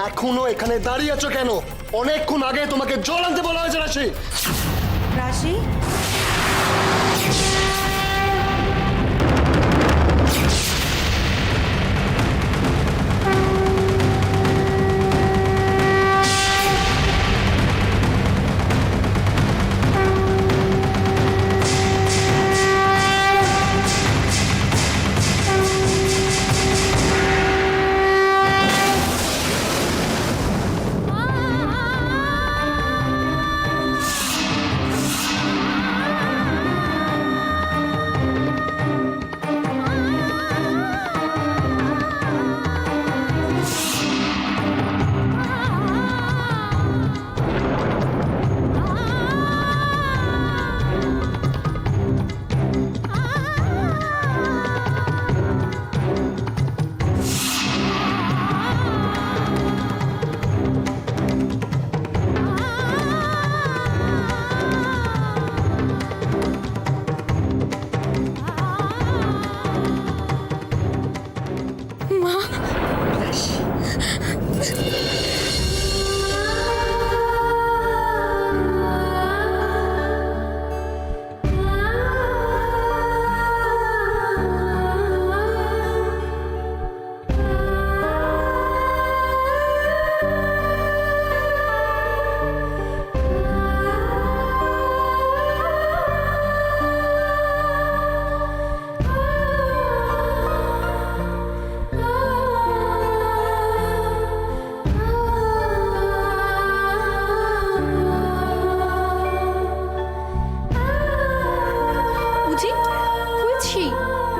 এখনো এখানে দাঁড়িয়ে আছো কেন? অনেকক্ষণ আগে তোমাকে জল আনতে বলা হয়েছে রাশি। রাশি,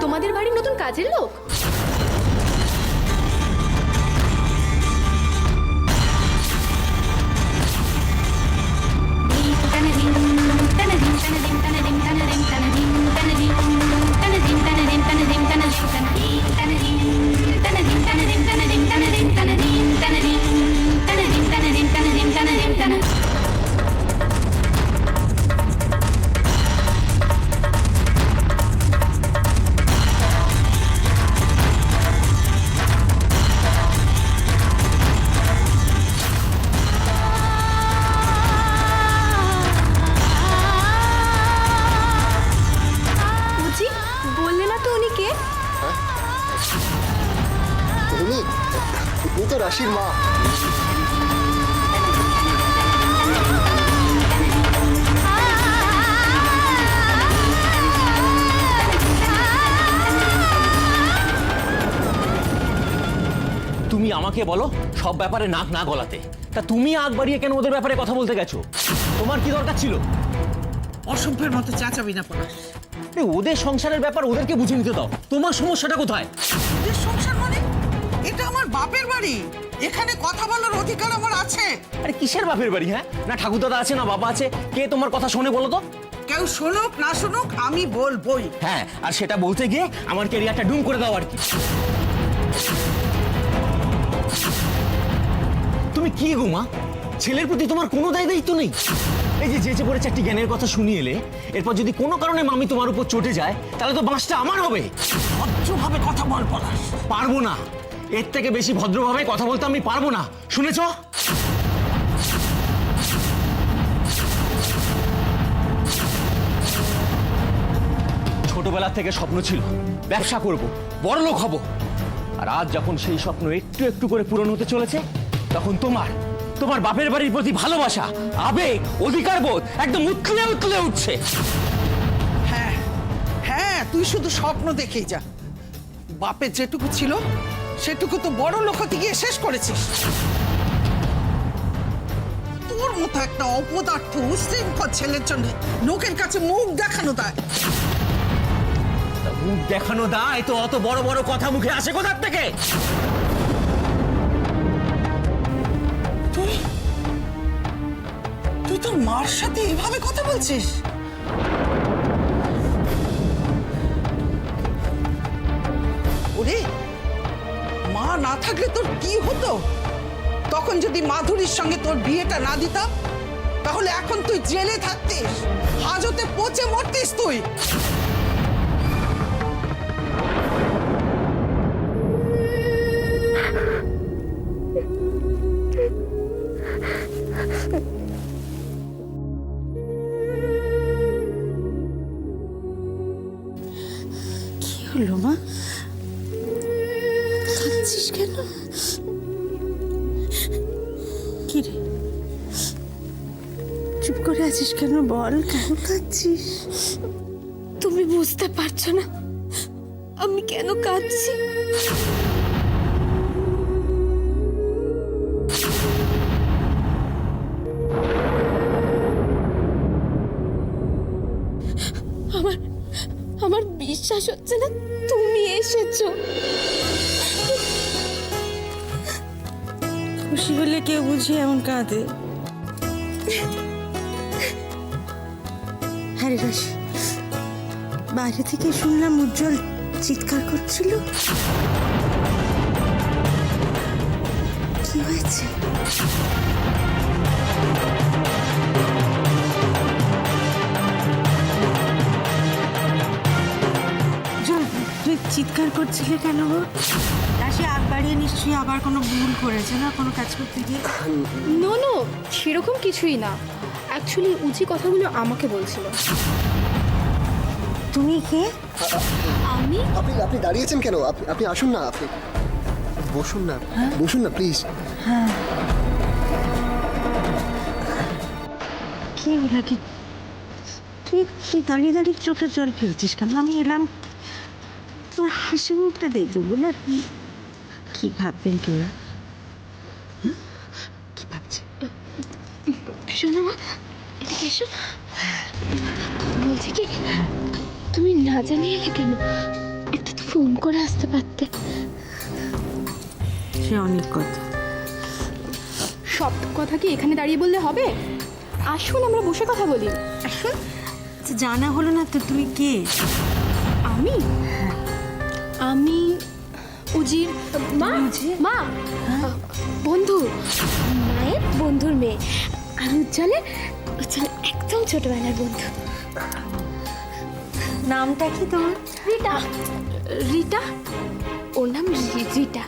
তোমাদের বাড়ির নতুন কাজের লোক? তুমি তো রাশির মা। তুমি আমাকে বলো সব ব্যাপারে নাক না গলাতে, তা তুমি আগ বাড়িয়ে কেন ওদের ব্যাপারে কথা বলতে গেছো? তোমার কি দরকার ছিল? অসভ্যের মতো চেঁচাবি না পলাশ। ওদের সংসারের ব্যাপার ওদেরকে বুঝে নিতে দাও। তোমার সমস্যাটা কোথায়? ওদের সংসার মানে? এটা আমার বাপের বাড়ি, এখানে কথা বলার অধিকার আমার আছে। আরে কিসের বাপের বাড়ি? হ্যাঁ, না ঠাকুরদাদা আছে না বাবা আছে, কে তোমার কথা শোনে বলো তো? কেউ শুনুক না শুনুক আমি বলবোই। হ্যাঁ, আর সেটা বলতে গিয়ে আমার ক্যারিয়ারটা ডুম করে দাও আর কি। তুমি কি গো মা, ছেলের প্রতি তোমার কোনো দায়িত্ব নেই? এই যে যেচে পড়ে চারটি জ্ঞানের কথা শুনিয়ে এলে, এরপর যদি কোনো কারণে মামি তোমার উপর চটে যায় তাহলে তো বাঁশটা আমার হবে। ভদ্রভাবে কথা বল পলাশ। পারবো না, এর থেকে বেশি ভদ্রভাবে কথা বলতে আমি পারবো না, শুনেছ? ছোটবেলা থেকে স্বপ্ন ছিল ব্যবসা করব, বড়লোক হব। আর আজ যখন সেই স্বপ্ন একটু একটু করে পূরণ হতে চলেছে, তখন তোমার বাপের বাড়ির প্রতি ভালোবাসা, আবেগ, অধিকারবোধ একদম উতলে উতলে উঠছে। হ্যাঁ হ্যাঁ, তুই শুধু স্বপ্ন দেখেই যা। বাপের যেটুকু ছিল সেটুকু তো বড় লোক হতে গিয়ে শেষ করেছিস। তোর মতো একটা অপদার্থ উশৃঙ্খল ছেলের জন্য লোকের কাছে মুখ দেখানো দায়। মুখ দেখানো দায় তো অত বড় বড় কথা মুখে আসে কোথার থেকে? তুই তোর মার সাথে এভাবে কথা বলছিস? ওরে, মা না থাকলে তোর কি হতো? তখন যদি মাধুরীর সঙ্গে তোর বিয়েটা না দিতাম, তাহলে এখন তুই জেলে থাকতিস, হাজতে পচে মরতিস তুই। মা? কাঁদছিস কেন? কি রে, চুপ করে আছিস কেন? বল, কেন কাঁদছিস? তুমি বুঝতে পারছো না আমি কেন কাঁদছি। আমার আমার বিশ্বাস হচ্ছে না তুমি এসেছো। খুশি হলে কেউ বুঝি এমন কাঁদে? হ্যাঁ রে রাশি, বাইরে থেকে শুনলাম উজ্জ্বল চিৎকার করছিল। কি হয়েছে? তুই চিৎকার করছিলে কেন? রাশি আগ বাড়িয়ে নিশ্চয়ই আবার কোনো ভুল করেছে না, কোনো কাজ করতে গিয়ে? নো নো, সেরকম কিছুই না। অ্যাকচুয়ালি উচি কথাগুলো আমাকে বলছিল। তুমি কে? আমি আপনি আপনি দাঁড়িয়েছেন কেন? আপনি আসুন না, আপনি বসুন না, বসুন না প্লিজ। কি হলো কি? তুই তুই দাঁড়িয়ে দাঁড়িয়ে চোখে জল ফেলছিস কেন? আমি এলাম তোর হাসি মুখটা দেখবো বলে। কি ভাববেন তোরা? কি ভাবছে? শোনো মা, এদিকে এসো। বলছি কি, তুমি না জানিয়ে এলে কেন? একটা তো ফোন করে আসতে পারতে। সে অনেক কথা। সব কথা কি এখানে দাঁড়িয়ে বললে হবে? আসুন আমরা বসে কথা বলি। আসুন। আচ্ছা, জানা হলো না তো তুমি কে? আমি আমি উজির মা। মা বন্ধু, মায়ের বন্ধুর মেয়ে। আর উজ্জ্বলের একদম ছোটবেলার বন্ধু। নামটা কি তোমার? রিটা। রিটা, ওর নাম রিটা।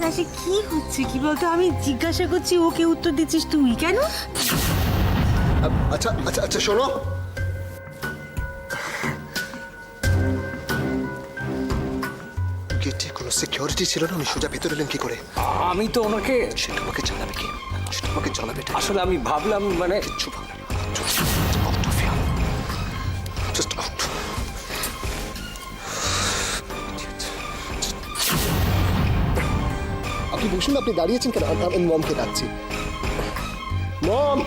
রাশি, কি হচ্ছে কি বলতো? আমি জিজ্ঞাসা করছি, ওকে উত্তর দিচ্ছিস তুই কেন? আচ্ছা আচ্ছা আচ্ছা, শোনো, গেটে কোনো সিকিউরিটি ছিল না, আমি সোজা ভেতরে এলাম কি করে? আমি তো ওনাকে সেটা আমাকে জানাবে কি? সেটা আমাকে জানাবে এটা। আসলে আমি ভাবলাম মানে কিচ্ছু ভালো না। Just out of here. Just out. Idiot. আপনি বসুন, আপনি দাঁড়িয়েছেন কেন? আমি মমকে ডাকছি। মম!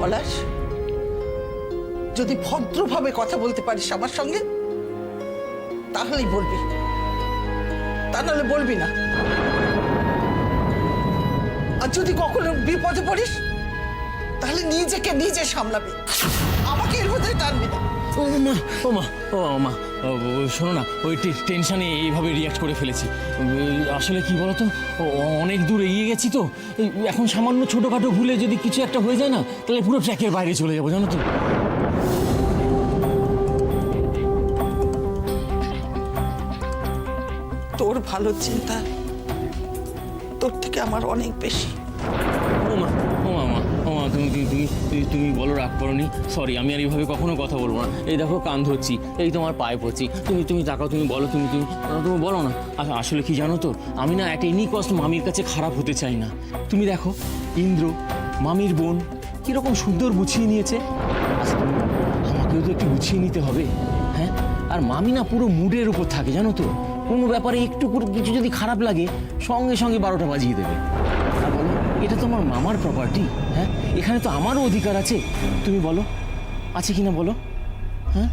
পলাশ, যদি ভদ্রভাবে কথা বলতে পারিস আমার সঙ্গে তাহলেই বলবি, তা নাহলে বলবি না। আর যদি কখনো বিপদে পড়িস তাহলে নিজেকে নিজে সামলাবি, আমাকে এর মধ্যে টানবি না। ও মা, ও মা, ও মা, শোনো না, ওই টেনশনে এইভাবে রিয়াক্ট করে ফেলেছি। আসলে কি বলতো, অনেক দূর এগিয়ে গেছি তো, এখন সামান্য ছোটোখাটো ভুলে যদি কিছু একটা হয়ে যায় না, তাহলে পুরো ট্র্যাকের বাইরে চলে যাবো, জানো তো। তোর ভালো চিন্তা তোর থেকে আমার অনেক বেশি। ও মা, ও মা, ও মা, তুমি বলো, রাগ করোনি? সরি, আমি আর এইভাবে কখনো কথা বলবো না। এই দেখো কান ধরছি, এই তোমার পায়ে পড়ছি, তুমি তাকাও, তুমি বলো, তুমি বলো না। আসলে কি জানো তো, আমি না একটা এনি কষ্ট মামির কাছে খারাপ হতে চাই না। তুমি দেখো ইন্দ্র, মামির বোন, কিরকম সুন্দর গুছিয়ে নিয়েছে। আচ্ছা তুমি বলো, আমাকেও তো একটু গুছিয়ে নিতে হবে, হ্যাঁ? আর মামি না পুরো মুডের উপর থাকে, জানো তো। কোনো ব্যাপারে একটু কিছু যদি খারাপ লাগে, সঙ্গে সঙ্গে 12টা বাজিয়ে দেবে। আর বলো, এটা তো আমার মামার প্রপার্টি, হ্যাঁ? এখানে তো আমারও অধিকার আছে। তুমি বলো, আছে কিনা বলো, হ্যাঁ?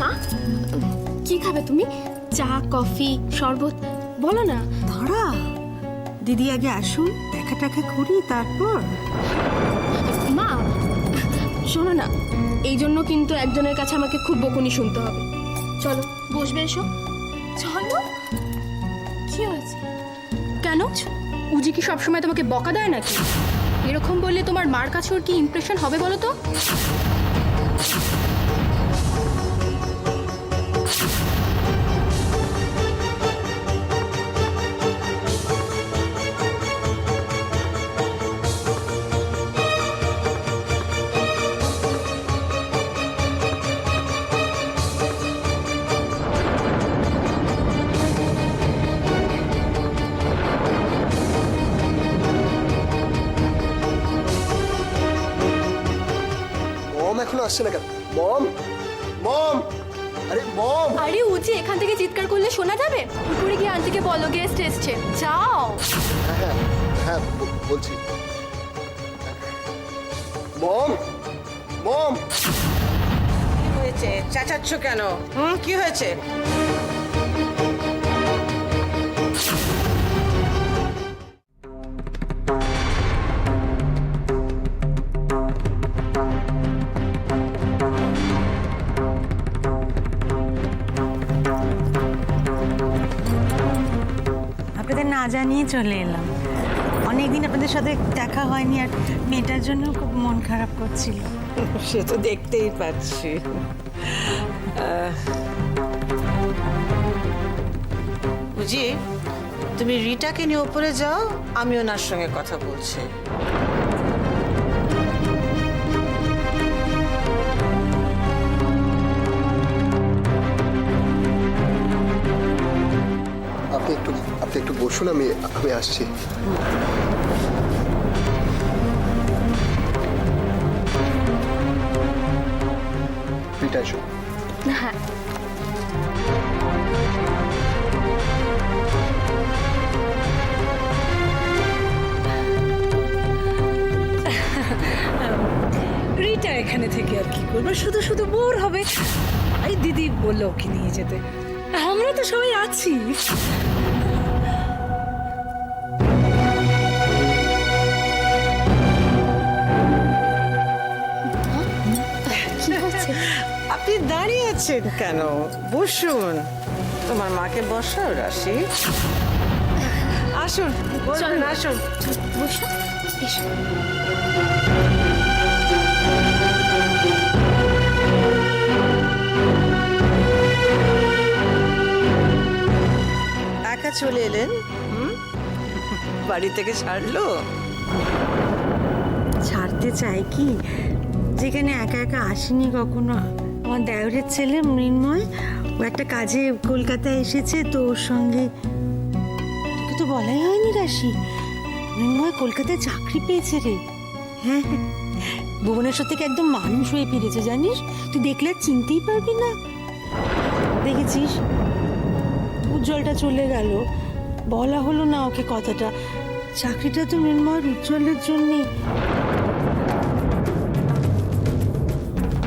মা, কি খাবে তুমি? চা, কফি, শরবত বলো না। ধরা, দিদি আগে আসুন, দেখা টাকা করি তারপর। মা শোনো না, এই জন্য কিন্তু একজনের কাছে আমাকে খুব বকুনি শুনতে হবে। চলো বসবে, এসো। চলো। কি হয়েছে? কেন? উজি কি সবসময় তোমাকে বকা দেয় নাকি? এরকম বললে তোমার মার কাছে ওর কি ইমপ্রেশন হবে বলো তো? মম এখনো আসছে না কেন? মম, মম, আরে মম। আরে উজি, এখান থেকে চিৎকার করলে শোনা যাবে? উপরে গিয়ে আন্টিকে বলো গেস্ট এসছে, যাও। হ্যাঁ হ্যাঁ হ্যাঁ, বলছি। মম, মম। কি হয়েছে? চেঁচাচ্ছ কেন? কি হয়েছে? আপনাদের না জানিয়ে চলে এলাম। অনেকদিন আপনাদের সাথে দেখা হয়নি, আর মেয়েটার জন্য খুব মন খারাপ করছিল। সে তো দেখতেই পাচ্ছি। বুঝি, তুমি রিটাকে নিয়ে উপরে যাও, আমি ওনার সঙ্গে কথা বলছি। আপনি একটু বসুন, আমি আসছি। রিটা, এসো। হ্যাঁ। রিটা এখানে থেকে আর কি করবে, শুধু শুধু বোর হবে। এই দিদি বললো ওকে নিয়ে যেতে, আমরা তো সবাই আছি। কি হচ্ছে? আপনি দাঁড়িয়ে আছেন কেন? বসুন। তোমার মাকে বসাও, রাশি। আসুন, বসুন, আসুন। বসো, এসো। একা চলে এলেন? বাড়ি থেকে ছাড়লো? ছাড়তে চাই কি, যেখানে একা একা আসেনি কখনো। আমার দেওরের ছেলে মৃন্ময়, ও একটা কাজে কলকাতায় এসেছে, তো ওর সঙ্গে। তোকে তো বলাই হয়নি রাশি, মৃন্ময় কলকাতায় চাকরি পেয়েছে রে। হ্যাঁ, ভুবনেশ্বর থেকে একদম মানুষ হয়ে ফিরেছে, জানিস? তুই দেখলে আর চিনতেই পারবি না। দেখেছিস, উজ্জ্বলটা চলে গেল, বলা হলো না ওকে কথাটা। চাকরিটা তো মৃন্ময়ের উজ্জ্বলের জন্যে।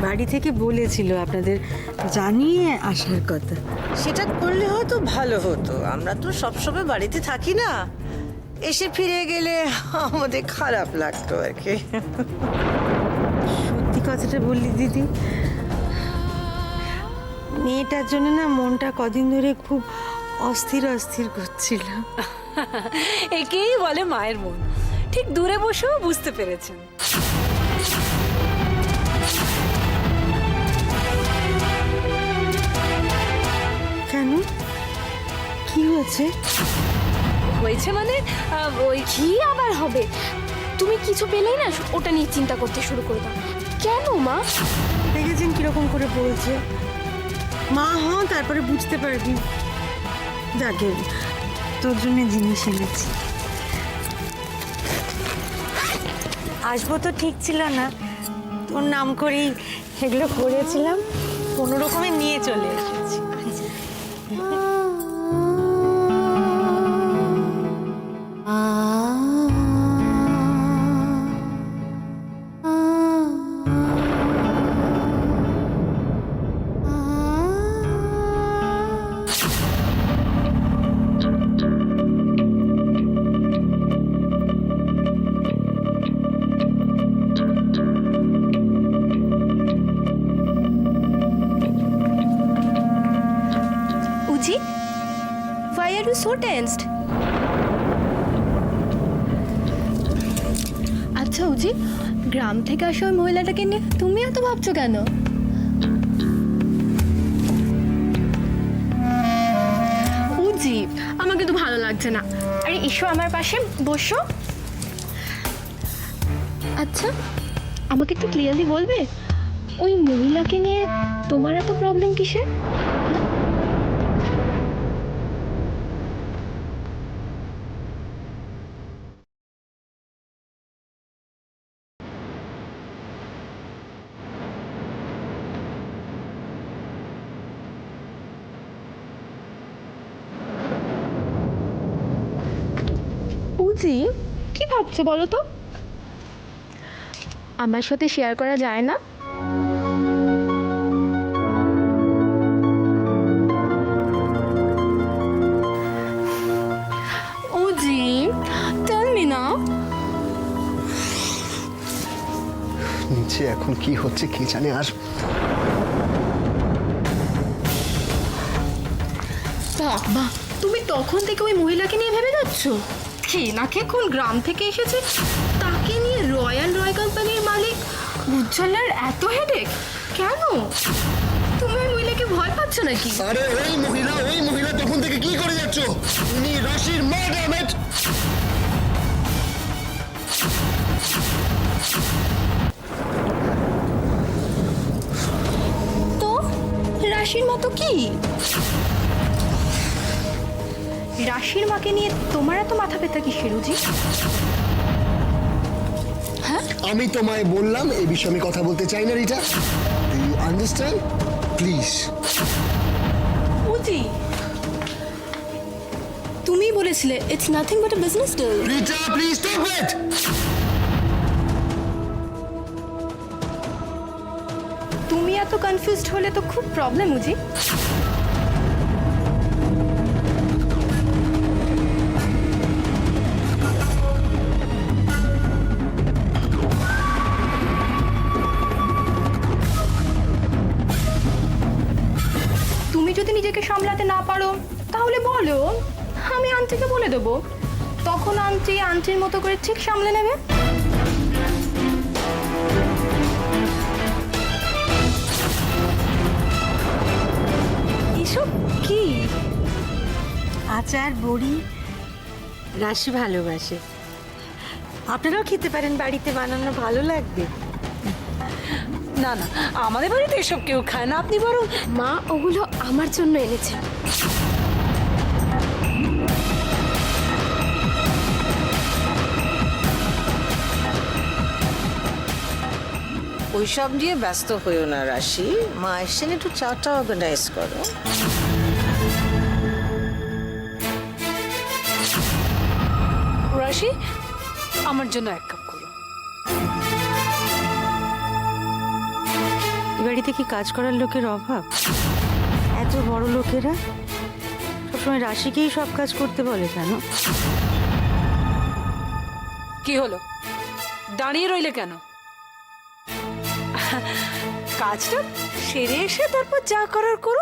বাড়ি থেকে বলেছিল আপনাদের জানিয়ে আসার কথা। সেটা করলে হয়তো ভালো হতো। আমরা তো সবসময় বাড়িতে থাকি না, এসে ফিরে গেলে আমাদের খারাপ লাগতো আর কি। সত্যি কথাটা বললি দিদি, মেয়েটার জন্য না মনটা কদিন ধরে খুব অস্থির অস্থির করছিল। একেই বলে মায়ের মন, ঠিক দূরে বসেও বুঝতে পেরেছেন। কেন, কি হয়েছে? হয়েছে মানে ওই কি আবার হবে? তুমি কিছু পেলেই না ওটা নিয়ে চিন্তা করতে শুরু করে দাও। কেন মা? দেখেছেন কিরকম করে বলছে? মা হও, তারপরে বুঝতে পারবি। যাকে তোর জন্য জিনিস এনেছি। আসবো তো ঠিক ছিল না, তোর নাম করেই এগুলো করেছিলাম, কোনো রকমে নিয়ে চলে এসেছি। Are you so tensed? আচ্ছা উজি, গ্রাম থেকে আসা ওই মহিলাটাকে নিয়ে তুমি এত ভাবছো কেন? উজি, আমার কিন্তু ভালো লাগছে না। আরে এসো আমার পাশে বসো। আচ্ছা, আমাকে একটু ক্লিয়ারলি বলবে ওই মহিলাকে নিয়ে তোমার এত প্রবলেম কিসের? উজি, কি ভাবছো বলো তো? আমার সাথে শেয়ার করা যায় না? উজি, টেল মি না। নিচে এখন কি হচ্ছে কি জানে। আর বাবা, তুমি তখন থেকে ওই মহিলাকে নিয়ে ভেবে যাচ্ছ? খেয়ে না খেয়ে কোন গ্রাম থেকে এসেছে, তাকে নিয়ে রয়্যাল কোম্পানির মালিক উজ্জ্বলার এত হেডেক কেন? তুমি ওই মহিলাকে ভয় পাচ্ছ নাকি? আরে ওই মহিলা তখন থেকে কি করে যাচ্ছ? উনি রাশির মা, ড্যামেট। তো রাশির মতো কি? রাশির মাকে নিয়ে তোমার এত মাথা ব্যথা কি শিরুজি? আমি তোমায় বললাম এই বিষয়ে আমি কথা বলতে চাই না Rita. Do you understand please? উজি, তুমি বলেছিলে it's nothing but a business deal. Rita please stop it. তুমি এত কনফিউজড হলে তো খুব প্রবলেম উজি। তুমি যদি নিজেকে সামলাতে না পারো তাহলে বলো, আমি আন্টিকে বলে দেবো। তখন আন্টি আন্টির মতো করে ঠিক সামলে নেবে। এসব কি? আচার বড়ি রাশি ভালোবাসে। আপনারাও খেতে পারেন, বাড়িতে বানানো ভালো লাগবে। না না, আমাদের বাড়িতে এসব কেউ খায় না, আপনি বরং মা ওগুলো আমার জন্য এনেছে। ওইসব নিয়ে ব্যস্ত হইও না রাশি, মা এসেছেন, একটু চাটা অর্গানাইজ করো। রাশি আমার জন্য এক কাপ করো। এ বাড়িতে কি কাজ করার লোকের অভাব? এত বড় লোকেরা সবসময় রাশিকেই সব কাজ করতে বলে কেন? কি হলো, দাঁড়িয়ে রইলে কেন? কাজটা সেরে এসে তারপর যা করার করো।